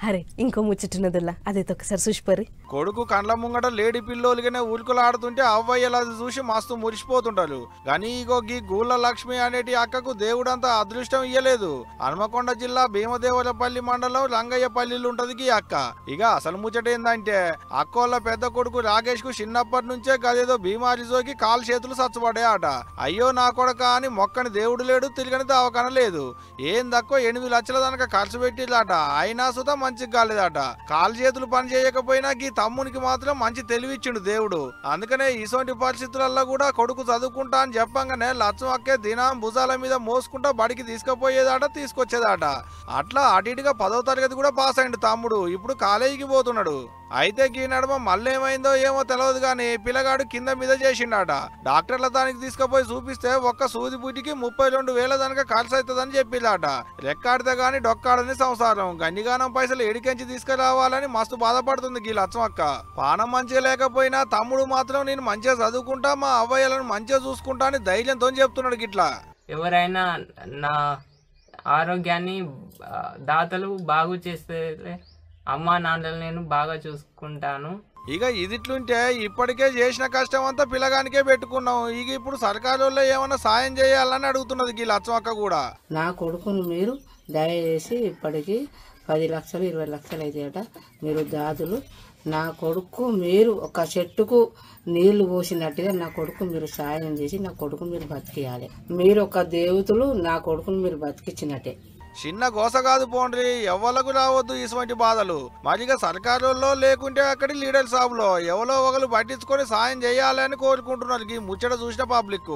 అరే ఇంకో ముచ్చటున్నదిలా అదైతే ఒకసారి చూసిపోరి. కొడుకు కండ్ల ముంగట లేడి పిల్లోలుగానే ఊరుకులాడుతుంటే అవ్వయ్యలా చూసి మస్తు మురిసిపోతుంటారు. కానీ ఇగో గీ గూళ్ళ లక్ష్మి అనేటి అక్కకు దేవుడంతా అదృష్టం ఇయ్యలేదు. హన్మకొండ జిల్లా భీమదేవరపల్లి మండలం రంగయ్యపల్లిలో ఉంటది గీ అక్క. ఇక అసలు ముచ్చట ఏందంటే అక్కోళ్ళ పెద్ద కొడుకు రాకేష్ కు చిన్నప్పటి నుంచే గదేదో బీమారి సోకి కాలు చేతులు సచ్చబడ్డాయట. అయ్యో నా కొడక అని మొక్కని దేవుడు లేడు, తిరగని దావకన లేదు. ఏం తక్కువ 8 లక్షల దాకా ఖర్చు పెట్టిలాట. అయినా సుతా మంచిగా కాలేదట. కాలు చేతులు పని చేయకపోయినా గీ తమ్మునికి మాత్రం మంచి తెలివిచ్చిండు దేవుడు. అందుకనే ఇసోంటి పరిస్థితులలో కూడా కొడుకు చదువుకుంటా అని చెప్పంగానే లచ్చం అక్కే దినం భుజాల మీద మోసుకుంటా బడికి తీసుకుపోయేదాట, తీసుకొచ్చేదాట. అట్లా అటుగా 10వ తరగతి కూడా పాస్ అయిండు తమ్ముడు. ఇప్పుడు కాలేజీకి పోతున్నాడు. అయితే గీ నడమ మళ్ళేమైందో ఏమో తెలియదు గాని పిల్లగాడు కింద మీద చేసిండట. డాక్టర్ల దానికి తీసుకుపోయి చూపిస్తే ఒక్క సూది బుట్టికి 32,000 దానిక ఖర్చు అవుతుందని చెప్పిలాట. రెక్కాడితే గాని డొక్కాడని సంసారం. గన్నిగానం పైసలు ఎడికెంచి తీసుకురావాలని మస్తు బాధపడుతుంది గీ లచ్చమక్క. పానం మంచిగా లేకపోయినా తమ్ముడు మాత్రం నేను మంచిగా చదువుకుంటా, మా అవ్వయ్యలను మంచిగా చూసుకుంటా అని ధైర్యంతో చెప్తున్నాడు గిట్లా. ఎవరైనా నా ఆరోగ్యాన్ని దాతలు బాగు చేస్తే అమ్మా నాన్నలు నేను బాగా చూసుకుంటాను. ఇక ఇదిట్లుంటే ఇప్పటికే చేసిన కష్టం అంతా పిల్లగానికే పెట్టుకున్నాం. ఇక ఇప్పుడు సర్కారులో ఏమన్నా సాయం చేయాలని అడుగుతున్నది గీ లచ్చమక్క కూడా. నా కొడుకును మీరు దయచేసి ఇప్పటికీ 10 లక్షలు 20 లక్షలు అయితాయట. మీరు దాదులు నా కొడుకు మీరు ఒక చెట్టుకు నీళ్లు పోసినట్టుగా నా కొడుకు మీరు సాయం చేసి నా కొడుకు మీరు బతికియాలి. మీరు ఒక దేవతలు నా కొడుకును మీరు బతికించినట్టే. చిన్న గోస కాదు పోండ్రి, ఎవ్వలకు రావద్దు ఇటువంటి బాధలు. మరిగా సర్కారులో లేకుంటే అక్కడి లీడర్ సాబులో ఎవరో ఒకరు పట్టించుకొని సాయం చేయాలని కోరుకుంటున్నారు ఈ ముచ్చట చూసిన పబ్లిక్.